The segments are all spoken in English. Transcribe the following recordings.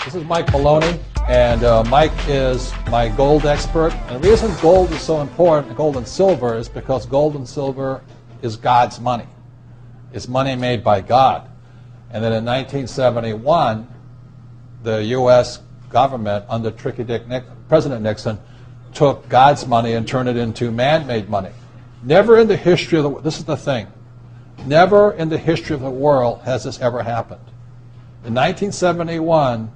This is Mike Maloney, and Mike is my gold expert. And the reason gold is so important, gold and silver, is because gold and silver is God's money. It's money made by God. And then in 1971, the U.S. government, under President Nixon, took God's money and turned it into man-made money. Never in the history of the, this is the thing, never in the history of the world has this ever happened. In 1971,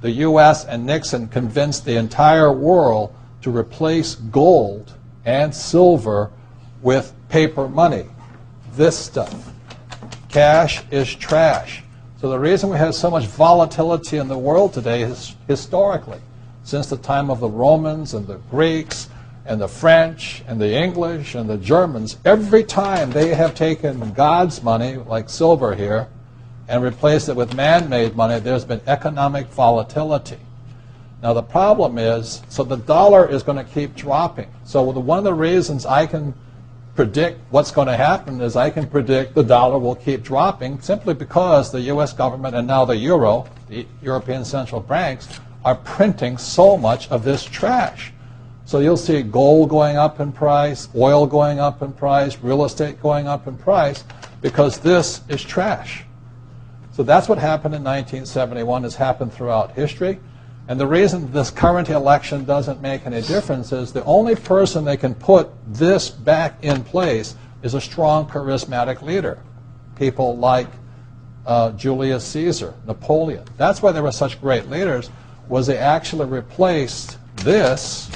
the U.S. and Nixon convinced the entire world to replace gold and silver with paper money. This stuff. Cash is trash. So the reason we have so much volatility in the world today is historically, since the time of the Romans and the Greeks and the French and the English and the Germans, every time they have taken God's money, like silver here, and replaced it with man-made money, there's been economic volatility. Now the problem is, so the dollar is going to keep dropping. So one of the reasons I can predict what's going to happen is I can predict the dollar will keep dropping simply because the U.S. government and now the euro, the European central banks, are printing so much of this trash. So you'll see gold going up in price, oil going up in price, real estate going up in price, because this is trash. So that's what happened in 1971. Has happened throughout history. And the reason this current election doesn't make any difference is the only person they can put this back in place is a strong, charismatic leader. People like Julius Caesar, Napoleon. That's why they were such great leaders, was they actually replaced this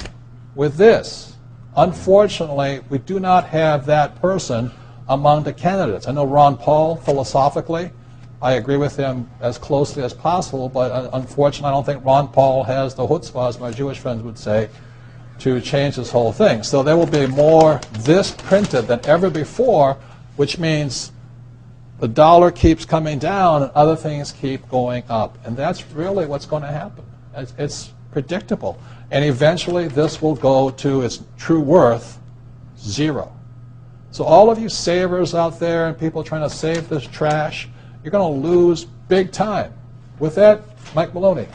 with this. Unfortunately, we do not have that person among the candidates. I know Ron Paul, philosophically, I agree with him as closely as possible, but unfortunately I don't think Ron Paul has the chutzpah, as my Jewish friends would say, to change this whole thing. So there will be more this printed than ever before, which means the dollar keeps coming down and other things keep going up. And that's really what's going to happen. It's predictable. And eventually this will go to its true worth, zero. So all of you savers out there and people trying to save this trash, you're going to lose big time. With that, Mike Maloney.